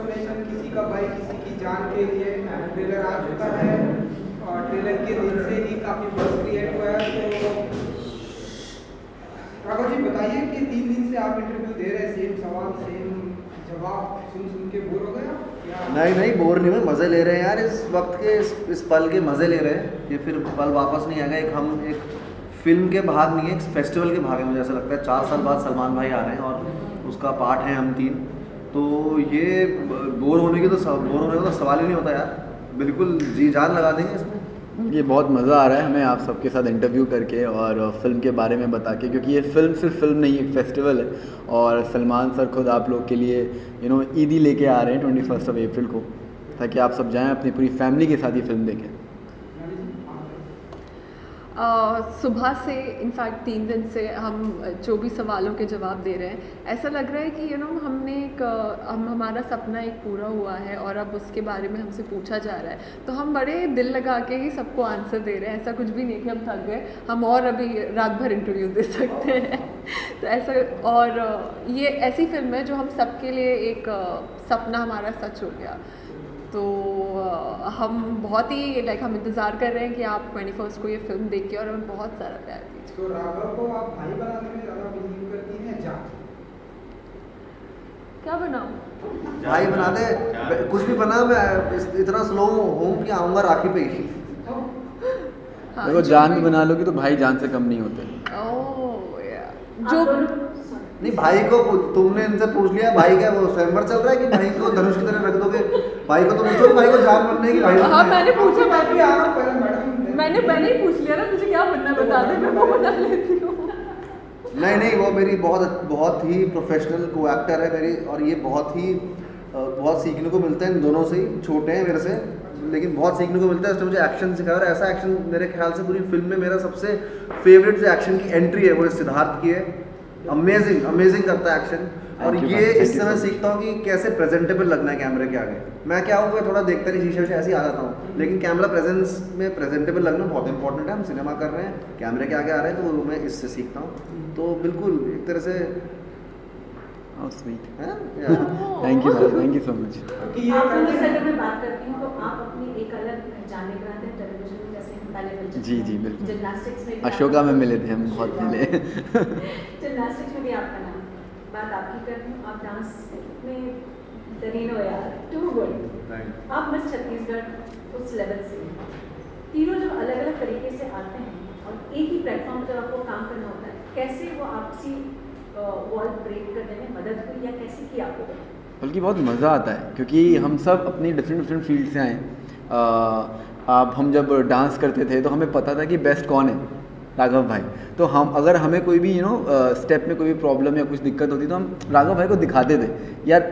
Combination किसी का भाई किसी की जान के लिए ट्रेलर आ चुका है और ट्रेलर के दिन से ही काफ़ी बज़ क्रिएट हुआ है। तो राघव जी बताइए कि 3 दिन से आप इंटरव्यू दे रहे हैं, सेम सवाल सेम जवाब सुन के बोर हो गए आप? नहीं नहीं, बोर नहीं हुए, मज़े ले रहे हैं यार। इस वक्त के इस पल के मज़े ले रहे हैं। ये फिर पल वापस नहीं आएगा। हम एक फिल्म के भाग नहीं है, एक फेस्टिवल के भाग है। मुझे ऐसा लगता है 4 साल बाद सलमान भाई आ रहे हैं और उसका पार्ट है हम 3। तो ये बोर होने का तो सवाल ही नहीं होता यार। बिल्कुल जी जान लगा देंगे इसमें। ये बहुत मज़ा आ रहा है हमें आप सबके साथ इंटरव्यू करके और फिल्म के बारे में बता के, क्योंकि ये फिल्म सिर्फ फिल्म नहीं, एक फेस्टिवल है। और सलमान सर खुद आप लोग के लिए ईदी लेके आ रहे हैं 21 अप्रैल को, ताकि आप सब जाएं अपनी पूरी फैमिली के साथ ये फिल्म देखें। सुबह से इनफैक्ट 3 दिन से हम जो भी सवालों के जवाब दे रहे हैं, ऐसा लग रहा है कि हमने हमारा सपना एक पूरा हुआ है और अब उसके बारे में हमसे पूछा जा रहा है। तो हम बड़े दिल लगा के ही सबको आंसर दे रहे हैं। ऐसा कुछ भी नहीं कि हम थक गए, हम और अभी रात भर इंटरव्यू दे सकते हैं। तो ऐसा, और ये ऐसी फिल्म है जो हम सबके लिए एक सपना हमारा सच हो गया। तो हम बहुत ही हम इंतज़ार कर रहे हैं कि आप 21 को ये फिल्म देखिए और हमें बहुत सारा प्यार दीजिए। तो राघव को आप भाई बनाने में ज़्यादा बिलीव करती हैं जान? क्या बनाऊँ? भाई बना दे, कुछ भी बना। मैं इतना स्लो हूँ कि आऊँगा राखी पे ही। हाँ, देखो जान भी बना लोगी तो भाई जान से कम नहीं होते। ओह यार, जो नहीं, भाई को तुमने इनसे पूछ लिया, भाई क्या वो स्वयंवर चल रहा है कि भाई को धनुष की तरह रख दोगे? भाई को तो पूछो, भाई को जान बनने की भाई। हाँ मैंने पूछा, मैंने मैंने ही पूछ लिया ना, मुझे क्या बनना बता दे, मैं वो बना लेती हूँ। नहीं, वो मेरी बहुत ही प्रोफेशनल को एक्टर है मेरी। और ये बहुत सीखने को मिलता है इन दोनों से ही। छोटे हैं मेरे से लेकिन बहुत सीखने को मिलता है। इसने मुझे एक्शन सिखाया और ऐसा एक्शन मेरे ख्याल से पूरी फिल्म में मेरा सबसे फेवरेट जो एक्शन की एंट्री है वो सिद्धार्थ की है। अमेजिंग करता है एक्शन। और ये इससे मैं सीखता हूँ कि कैसे प्रेजेंटेबल लगना है कैमरे के आगे। मैं क्या हूँ, मैं थोड़ा देखता नहीं, शीशे से ऐसे ही आ जाता हूँ, लेकिन कैमरा प्रेजेंस में प्रेजेंटेबल लगना बहुत इंपॉर्टेंट है। हम सिनेमा कर रहे हैं, कैमरे के आगे आ रहे हैं, तो मैं इससे सीखता हूँ। तो बिल्कुल एक तरह से स्वीट है। Thank you so much. आप लोगों से मैं बात करती हूँ तो आप अपनी एक अलग पहचान लेकर आते हैं टेलीविजन में, जैसे हम पहले मिल चुके हैं। जी बिल्कुल, जिम्नास्टिक्स में अशोका में मिले थे हम बहुत पहले। जिम्नास्टिक्स में भी आपका नाम, बात आपकी करती हूँ। आप डांस में तरीन हो यार, टू गुड। आप मिस छत्तीसगढ़ उस लेवल से, तीनों जब अलग अलग तरीके से आते हैं और एक ही प्लेटफॉर्म पर आपको काम करना होता है, कैसे वो आपसी वॉल ब्रेक करने में मदद हुई या कैसे की आपको? बल्कि बहुत मज़ा आता है, क्योंकि हम सब अपनी डिफरेंट फील्ड से आए। हम जब डांस करते थे तो हमें पता था कि बेस्ट कौन है, राघव भाई। तो अगर हमें कोई भी स्टेप में कोई भी प्रॉब्लम या कुछ दिक्कत होती तो हम राघव भाई को दिखाते थे, यार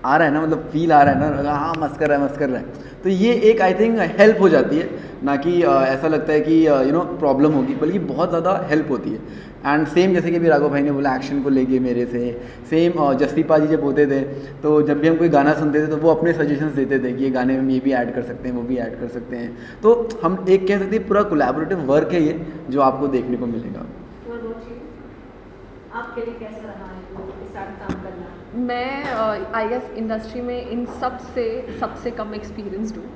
आ रहा है ना, मतलब फील आ रहा है ना, हाँ मस्त कर रहा है। तो ये एक आई थिंक हेल्प हो जाती है, ना कि ऐसा लगता है कि प्रॉब्लम होगी, बल्कि बहुत ज़्यादा हेल्प होती है। एंड सेम जैसे कि अभी राघव भाई ने बोला एक्शन को लेके मेरे से, सेम जस्तीपा जी जब होते थे तो जब भी हम कोई गाना सुनते थे तो वो अपने सजेशंस देते थे कि ये गाने में ये भी ऐड कर सकते हैं, वो भी ऐड कर सकते हैं। तो हम एक कह सकते हैं पूरा कोलैबोरेटिव वर्क है ये, जो आपको देखने को मिलेगा। आपके लिए कैसा रहा है इसके साथ काम करना? मैं आई गेस इंडस्ट्री में इन सबसे कम एक्सपीरियंस्ड हूँ।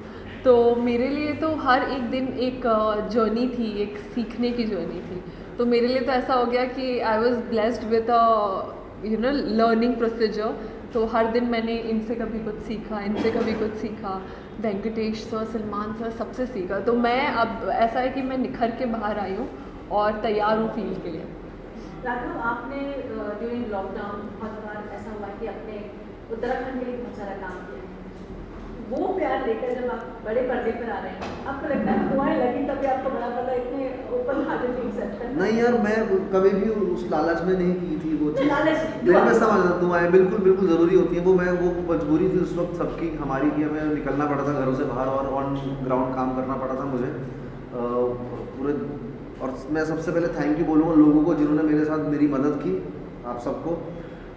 तो मेरे लिए तो हर एक दिन एक जर्नी थी, एक सीखने की जर्नी थी। तो मेरे लिए तो ऐसा हो गया कि I was blessed with learning procedure. तो हर दिन मैंने इनसे कभी कुछ सीखा, इनसे कभी कुछ सीखा, वेंकटेश सर, सलमान सर, सबसे सीखा। तो मैं अब ऐसा है कि मैं निखर के बाहर आई हूँ और तैयार हूँ फील्ड के लिए। राघव, आपने ड्यूरिंग लॉकडाउन बहुत बार ऐसा हुआ कि अपने उत्तराखंड के लिए बहुत सारा काम किया, वो प्यार लेकर जब आप बड़े पर्दे पर आ रहे हैं, आपको लगता है दुआएं लगी तभी आपको बड़ा पर्दा इतने ओपन हार्टेड एक्सेप्ट करना? नहीं यार, मैं कभी भी उस लालच में नहीं की थी वो चीज़। लेकिन मैं समझ दुआएं बिल्कुल ज़रूरी होती हैं। वो मजबूरी थी उस वक्त सबकी, हमारी भी। हमें निकलना पड़ा था घरों से बाहर और ऑन ग्राउंड काम करना पड़ा था मुझे पूरे। और मैं सबसे पहले थैंक यू बोलूँगा लोगों को जिन्होंने मेरे साथ मेरी मदद की। आप सबको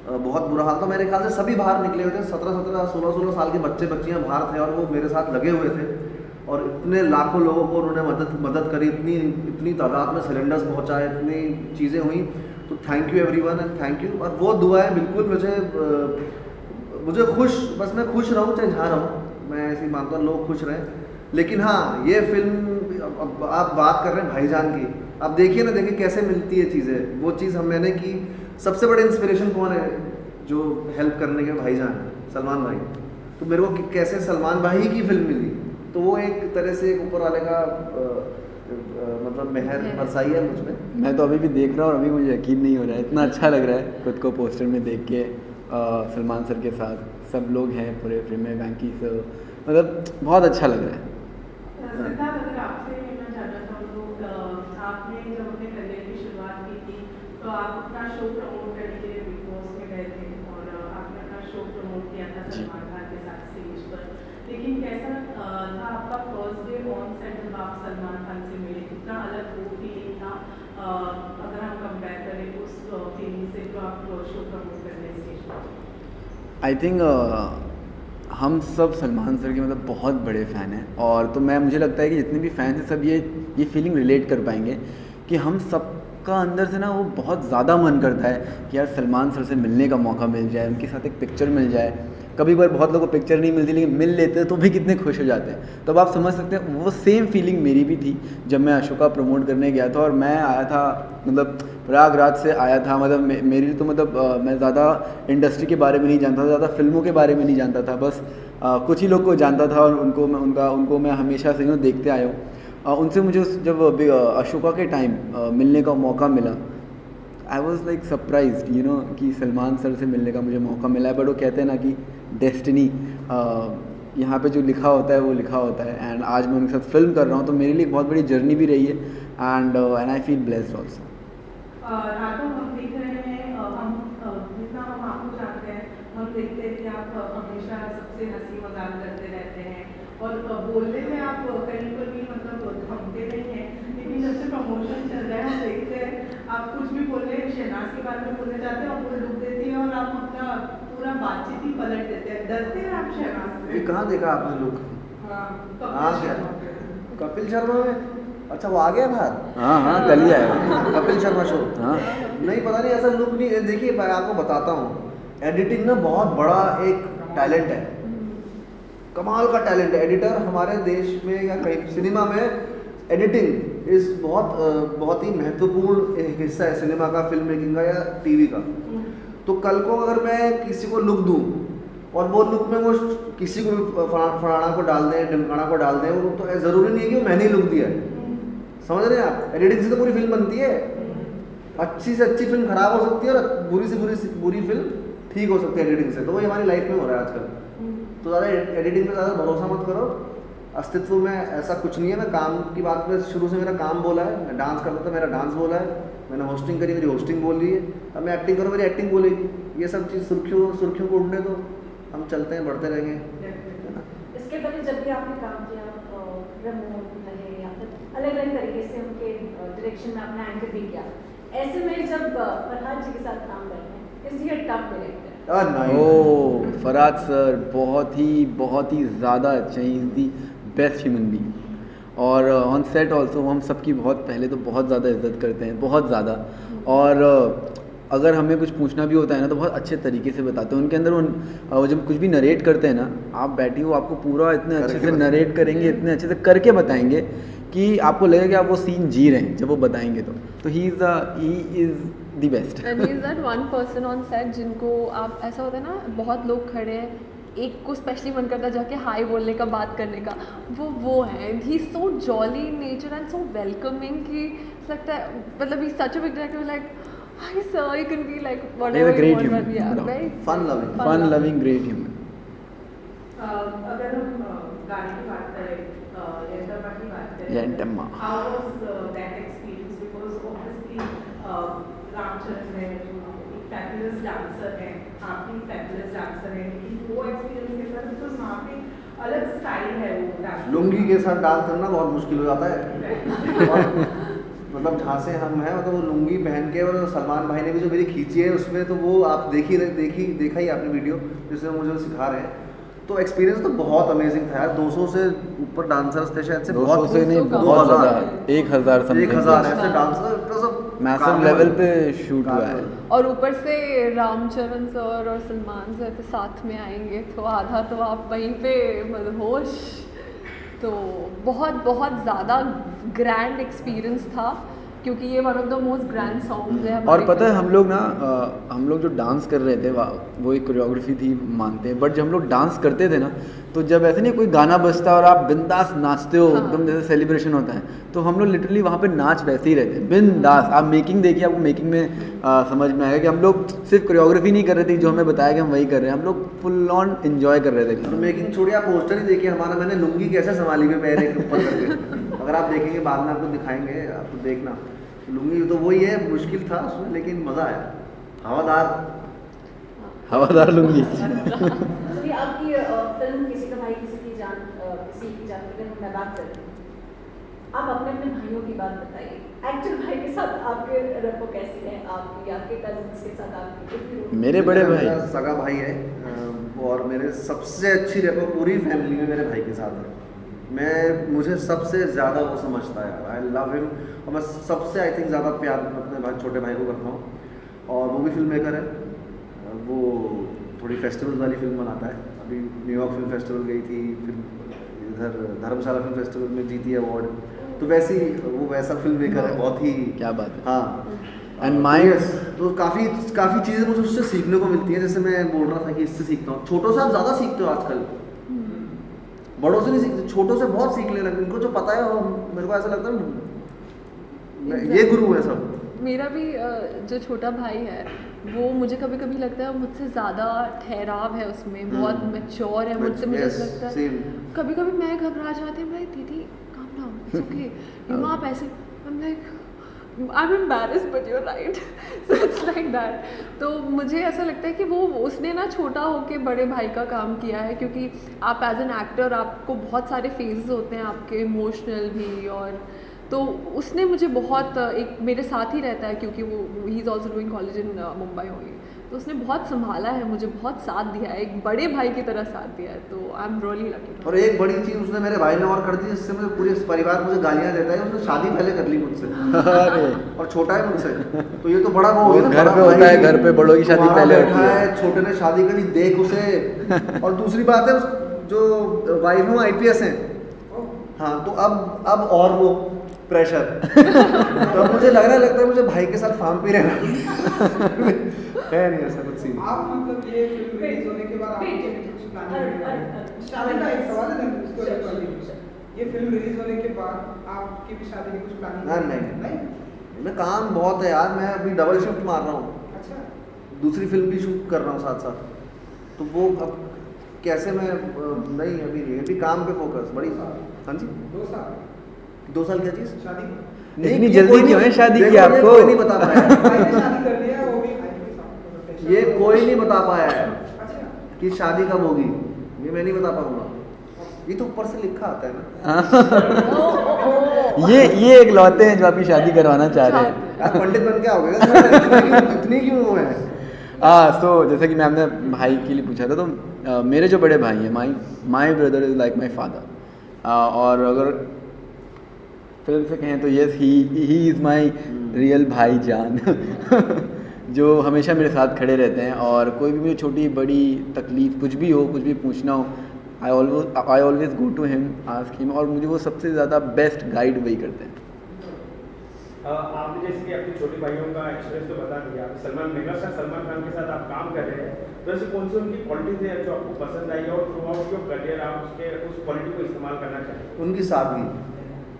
बहुत बुरा हाल था, मेरे ख्याल से सभी बाहर निकले हुए थे। 17 16 साल के बच्चे बच्चियाँ बाहर थे और वो मेरे साथ लगे हुए थे। और इतने लाखों लोगों को उन्होंने मदद करी, इतनी तादाद में सिलेंडर्स पहुँचाए, इतनी चीज़ें हुई। तो thank you everyone and thank you. और वो दुआएं बिल्कुल मुझे मुझे बस मैं खुश रहूँ चाहे जहाँ रहूँ, मैं ऐसे ही मानता हूँ लोग खुश रहें। लेकिन हाँ, ये फिल्म अब आप बात कर रहे हैं भाईजान की, आप देखिए ना, देखिए कैसे मिलती है चीज़ें। वो चीज़ मैंने की, सबसे बड़े इंस्पिरेशन कौन है जो हेल्प करने के? भाईजान, सलमान भाई। तो मेरे को कैसे सलमान भाई की फिल्म मिली, तो वो एक तरह से ऊपर वाले का मतलब मेहर बरसाई है मुझ में। मैं तो अभी भी देख रहा हूँ और अभी मुझे यकीन नहीं हो रहा है, इतना अच्छा लग रहा है खुद को पोस्टर में देख के। सलमान सर के साथ सब लोग हैं पूरे फिल्म में, वैंकी सर, मतलब बहुत अच्छा लग रहा है। सिद्धार्थ, अगर आपसे मैं जानना चाहूँ तो आपने जब अपने करियर की शुरुआत की थी तो आप अपना शो प्रमोट करने के लिए बिग बॉस में गए थे और आपने अपना शो प्रमोट किया था सलमान खान के साथ स्टेज पर। लेकिन कैसा था आपका फर्स्ट डे ऑन सेट जब आप सलमान खान से मिले? कितना अलग वो फीलिंग था अगर हम कंपेयर करें उस फीलिंग से जो आप शो प्रमोट कर रहे स्टेज पर? आई थिंक हम सब सलमान सर के मतलब बहुत बड़े फ़ैन हैं, और तो मुझे लगता है कि जितने भी फ़ैन हैं सब ये फीलिंग रिलेट कर पाएंगे कि हम सबका अंदर से ना वो बहुत ज़्यादा मन करता है कि यार सलमान सर से मिलने का मौका मिल जाए, उनके साथ एक पिक्चर मिल जाए। कभी बार बहुत लोगों को पिक्चर नहीं मिलती, लेकिन मिल लेते हैं तो भी कितने खुश हो जाते हैं। तो अब आप समझ सकते हैं वो सेम फीलिंग मेरी भी थी जब मैं अशोका प्रमोट करने गया था। और मैं आया था मतलब प्रयागराज से आया था, मतलब मेरी तो मतलब मैं ज़्यादा इंडस्ट्री के बारे में नहीं जानता था, ज़्यादा फिल्मों के बारे में नहीं जानता था, बस कुछ ही लोग को जानता था और उनको मैं हमेशा से देखते आया हूँ। उनसे मुझे जब अशोका के टाइम मिलने का मौका मिला, आई वॉज लाइक सरप्राइज कि सलमान सर से मिलने का मुझे मौका मिला है। बट वो कहते हैं ना कि डेस्टिनी, यहाँ पे जो लिखा होता है वो लिखा होता है। एंड आज मैं उनके साथ फिल्म कर रहा हूँ, तो मेरे लिए एक बहुत बड़ी जर्नी भी रही है। And I feel blessed also. Raghav, हम देख रहे हैं, हम जितना हम आपको जानते हैं, हम देखते हैं कि आप हमेशा सबसे हंसी मजाक करते रहते हैं और बोलने में आप कहीं पर भी मतलब थमते नहीं हैं। लेकिन जब से प्रमोशन चल रहा है हम देखते हैं आप कुछ भी बोल रहे हैं, शहनाज के बारे में बोलने जाते हैं और वो डूब देती है और आप अपना पूरा बातचीत ही पलट देते हैं। डरते हैं आप शहनाज से? ये कहाँ देखा आपने लोग? हाँ क्या कपिल शर्मा में? अच्छा, वो आ गया बाहर? हाँ कल ही आया कपिल शर्मा शो। हाँ नहीं, पता नहीं, ऐसा लुक नहीं। देखिए मैं आपको बताता हूँ, एडिटिंग ना बहुत बड़ा एक टैलेंट है, कमाल का टैलेंट है। एडिटर हमारे देश में या कहीं सिनेमा में एडिटिंग इस बहुत ही महत्वपूर्ण हिस्सा है सिनेमा का, फिल्म मेकिंग का या टीवी का। तो कल को अगर मैं किसी को लुक दूँ और वो लुक में वो किसी को भी फलाना को डाल दें, ढमकाना को डाल दें, वो तो ज़रूरी नहीं है कि मैंने ही लुक दिया है। समझ रहे हैं आप? एडिटिंग से तो पूरी फिल्म बनती है। अच्छी से अच्छी फिल्म खराब हो सकती है और बुरी से बुरी फिल्म ठीक हो सकती है एडिटिंग से। तो वही हमारी लाइफ में हो रहा है आजकल। तो ज़्यादा एडिटिंग पे ज़्यादा भरोसा मत करो, अस्तित्व में ऐसा कुछ नहीं है। मैं काम की बात में शुरू से मेरा काम बोला है, मैं डांस करता था, मेरा डांस बोला है, मैंने होस्टिंग करी, मेरी होस्टिंग बोल रही है। अब मैं एक्टिंग करूँ, मेरी एक्टिंग बोलेगी। ये सब चीज़ सुर्खियों को उड़ने दो, हम चलते हैं, बढ़ते रहेंगे, है ना। इसके पहले जब भी आपने काम किया रमोन रहे या फिर अलग अलग तरीके से उनके डायरेक्शन में अपना एंकर भी किया, ऐसे में जब फरहाद जी के साथ काम करते हैं, is he a tough director? Oh Farhad sir बहुत ही ज़्यादा अच्छे हैं, is the best human being. और ऑन सेट ऑल्सो हम सबकी पहले तो बहुत ज़्यादा इज्जत करते हैं, बहुत ज़्यादा। और अगर हमें कुछ पूछना भी होता है ना तो बहुत अच्छे तरीके से बताते हैं। उनके अंदर वो जब कुछ भी नरेट करते हैं ना, आप बैठे हो, आपको पूरा इतने अच्छे से नरेट करेंगे, इतने अच्छे से करके बताएंगे कि आपको लगेगा कि आप वो सीन जी रहे हैं जब वो बताएंगे। तो he is the best. And he is that one person on set जिनको आप, ऐसा होता है ना, बहुत लोग खड़े हैं, एक को स्पेशली मन करता है जाके हाई बोलने का, बात करने का, वो है। He is so jolly in nature and so welcoming कि लगता है मतलब he such a big director, like hi sir, you can be like whatever you want, but yeah, very fun loving great human. अगर हम गाने की बात करें, यंतम्मा की बात करें, यंतम्मा, how was that experience? Because obviously Ramcharan है जो एक fabulous dancer है, आप भी fabulous dancer हैं, लेकिन वो experience के साथ because वहाँ पे अलग स्टाइल है वो डांस। लुंगी के साथ डांस करना बहुत मुश्किल हो जाता है। मतलब जहाँ से हम हैं, मतलब वो लुंगी पहन के, और सलमान भाई ने भी जो मेरी खींची है उसमें, तो वो आप देखा ही आपने वीडियो जिसमें मुझे सिखा रहे हैं। तो एक्सपीरियंस तो बहुत अमेजिंग था यार। 200 से ऊपर डांसर्स थे शायद से, 200 से नहीं, बहुत ज़्यादा, 1000 ऐसे डांसर मैसिव लेवल पे शूट हुआ है। और ऊपर से रामचरण सर और सलमान सर ऐसे साथ में आएंगे तो आधा तो आप वहीं पे मदहोश। तो बहुत बहुत ज़्यादा ग्रैंड एक्सपीरियंस था क्योंकि ये one of the most grand songs है और पता है हम लोग जो डांस कर रहे थे वो एक कोरियोग्राफी थी मानते हैं, बट जब हम लोग डांस करते थे ना तो जब ऐसे नहीं कोई गाना बजता और आप बिंदास नाचते हो एकदम जैसे सेलिब्रेशन होता है, तो हम लोग लिटरली वहाँ पे नाच वैसे ही रहते हैं बिंदास। आप मेकिंग देखिए, आपको मेकिंग में समझ में आएगा कि हम लोग सिर्फ कोरियोग्राफी नहीं कर रहे थे, जो हमें बताया कि हम वही कर रहे हैं, हम लोग फुल ऑन एंजॉय कर रहे थे। मेकिंग छोड़िए, आप पोस्टर ही देखिए हमारा, मैंने लुंगी कैसे संभाली हुई पैर के ऊपर करके, अगर आप देखेंगे बाद में आपको दिखाएंगे, आप तो देखना लुंगी तो वही है, मुश्किल था उसमें लेकिन मज़ा आया। हवादार लुंगी। तो ये आपकी फिल्म किसी का भाई किसी की जान की मैं बात कर रही हूँ, आप अपने अपने भाइयों की बात बताइए। एक्टर भाई के साथ आपके रफो कैसी है, आपके कजिन्स के साथ आपकी? मेरे बड़े भाई सगा भाई है और मेरे सबसे अच्छी रफो पूरी फैमिली में मेरे भाई के साथ है। मुझे सबसे ज़्यादा वो समझता है, आई लव हिम, और मैं सबसे आई थिंक ज़्यादा प्यार अपने छोटे भाई को करता हूँ। और वो भी फिल्म मेकर है, वो थोड़ी फेस्टिवल वाली फिल्म बनाता है। अभी न्यूयॉर्क फिल्म फेस्टिवल गई थी, फिर इधर धर्मशाला फिल्म फेस्टिवल में जीती अवार्ड, तो वैसे ही वो वैसा फिल्म मेकर है, बहुत ही क्या बात है। हाँ एंड माई तो काफ़ी चीज़ें मुझे उससे सीखने को मिलती हैं। जैसे मैं बोल रहा था कि इससे सीखता हूँ, छोटों से आप ज़्यादा सीखते हो आजकल, बड़ों से नहीं सीखते, छोटों से बहुत सीखने लगे। इनको जो पता है वो मेरे को ऐसा लगता है ये गुरु है सब। मेरा भी जो छोटा भाई है वो मुझे कभी कभी लगता है मुझसे ज़्यादा ठहराव है उसमें, बहुत मैच्योर है मुझसे। मुझे लगता है कभी कभी मैं घबरा जाती हूँ, लाइक दीदी calm down, it's okay, you know आप ऐसे, I am like I am embarrassed but you're right, so it's like that. तो मुझे ऐसा लगता है कि वो उसने ना छोटा होके बड़े भाई का काम किया है, क्योंकि आप एज एन एक्टर आपको बहुत सारे फेजेस होते हैं आपके, इमोशनल भी, और तो उसने मुझे बहुत एक मेरे साथ ही रहता है क्योंकि वो he is also doing college in Mumbai होगी, तो उसने बहुत संभाला है, मुझे बहुत साथ दिया है, एक बड़े भाई की तरह साथ दिया है, तो आई एम रियली लकी। और एक बड़ी चीज़ उसने मेरे भाई ने और कर दी, जिससे मुझे पूरे परिवार मुझे गालियाँ देता है, उसने शादी पहले कर ली मुझसे और छोटा है मुझसे, तो ये तो बड़ा वो हो गया ना, घर पे होता है, घर पे बड़ों की शादी पहले होती है, छोटे ने शादी करी, देख उसे। और दूसरी बात है जो वाइफ है वो IPS है, हाँ, तो अब और वो प्रेशर तो अब मुझे लगता है मुझे भाई के साथ फार्म पे रहना है, नहीं ऐसा कुछ सीन। आप मतलब ये फिल्म रिलीज होने के बाद आपके कुछ प्लानिंग, शादी का एक सवाल है ना उसको लेकर, ये फिल्म रिलीज होने के बाद आपकी भी शादी की कुछ प्लानिंग? नहीं, मैं काम बहुत है यार, मैं अभी डबल शिफ्ट मार रहा हूँ। अच्छा। दूसरी फिल्म भी शूट कर रहा हूँ साथ साथ, तो वो अब कैसे मैं नहीं, अभी नहीं, अभी काम पे फोकस बड़ी। हाँ जी, 2 साल क्या चीज़? शादी इतनी जल्दी क्यों है शादी की आपको? कोई नहीं बता पाया शादी कर लिया वो भी, ये कोई नहीं बता पाया है कि शादी कब होगी, ये मैं नहीं बता पाऊंगा, ये तो ऊपर से लिखा आता है ना। ये एक लौते हैं जो आपकी शादी करवाना चाह रहे हैं। यार पंडित बन के आओगे, इतनी क्यों वो है? सो जैसे कि मैं अपने भाई के लिए पूछा था, तो मेरे जो बड़े भाई हैं, my brother is like my father, और अगर फिल्म से कहें तो yes he is my real भाईजान जो हमेशा मेरे साथ खड़े रहते हैं, और कोई भी मुझे छोटी बड़ी तकलीफ़ कुछ भी हो, कुछ भी पूछना हो, I always go to him, ask him, और मुझे वो सबसे ज़्यादा बेस्ट गाइड वही करते हैं। आपने जैसे कि अपने छोटे भाइयों का एक्सपीरियंस तो बता दिया, सलमान खान के साथ आप काम कर रहे हैं, तो ऐसे कौन सी उनकी क्वालिटीज है जो आपको पसंद आई और थ्रू आउट योर करियर आप उस क्वालिटी को इस्तेमाल करना चाहेंगे? उनकी सादगी,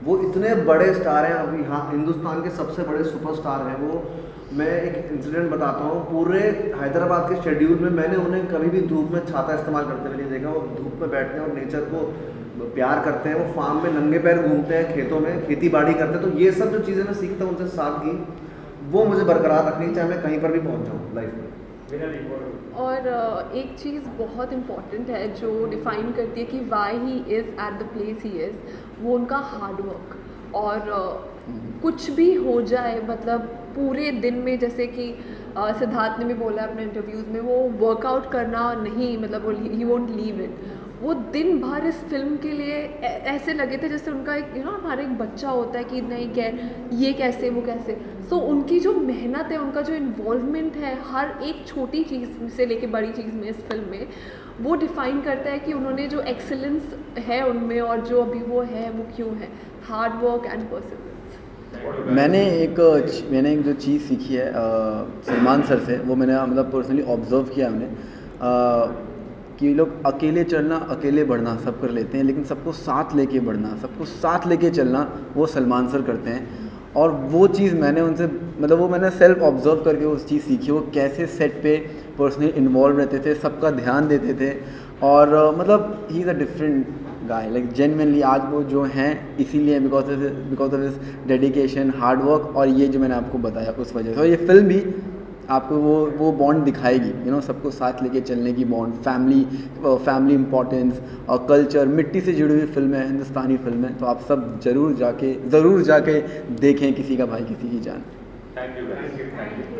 वो इतने बड़े स्टार हैं अभी, हाँ, हिंदुस्तान के सबसे बड़े सुपरस्टार हैं वो। मैं एक इंसिडेंट बताता हूँ, पूरे हैदराबाद के शेड्यूल में मैंने उन्हें कभी भी धूप में छाता इस्तेमाल करते हुए नहीं देखा। वो धूप में बैठते हैं और नेचर को प्यार करते हैं, वो फार्म में नंगे पैर घूमते हैं, खेतों में खेती बाड़ी करते हैं। तो ये सब जो चीज़ें मैं सीखता हूँ उनसे सादगी, वो मुझे बरकरार रखनी, चाहे मैं कहीं पर भी पहुँच जाऊँ लाइफ में। और एक चीज़ बहुत इम्पॉर्टेंट है जो डिफ़ाइन करती है कि why he is at the place he is, वो उनका हार्ड वर्क। और कुछ भी हो जाए, मतलब पूरे दिन में, जैसे कि सिद्धार्थ ने भी बोला अपने इंटरव्यूज़ में, वो वर्कआउट करना नहीं, मतलब ही वोंट लीव इट। वो दिन भर इस फिल्म के लिए ऐसे लगे थे जैसे उनका एक हमारा एक बच्चा होता है कि नहीं ये कैसे वो कैसे। सो उनकी जो मेहनत है, उनका जो इन्वॉल्वमेंट है हर एक छोटी चीज़ से लेके बड़ी चीज़ में इस फिल्म में, वो डिफ़ाइन करता है कि उन्होंने जो एक्सेलेंस है उनमें और जो अभी वो है वो क्यों है, हार्ड वर्क एंड परसिवरेंस। मैंने एक जो चीज़ सीखी है सलमान सर से, वो मैंने मतलब पर्सनली ऑब्जर्व किया हमने, कि लोग अकेले चलना अकेले बढ़ना सब कर लेते हैं, लेकिन सबको साथ लेके बढ़ना, सबको साथ लेके चलना वो सलमान सर करते हैं। और वो चीज़ मैंने उनसे मतलब वो मैंने सेल्फ ऑब्जर्व करके उस चीज़ सीखी, वो कैसे सेट पे पर्सनली इन्वॉल्व रहते थे, सबका ध्यान देते थे। और मतलब he is a different guy, like genuinely आज वो जो हैं इसीलिए because of his dedication, hard work, और ये जो मैंने आपको बताया उस वजह से। और ये फिल्म भी आपको वो बॉन्ड दिखाएगी, सबको साथ लेके चलने की बॉन्ड, फैमिली इम्पोर्टेंस और कल्चर, मिट्टी से जुड़ी हुई फिल्म है, हिंदुस्तानी फिल्म है। तो आप सब ज़रूर जाके देखें किसी का भाई किसी की जान। Thank you.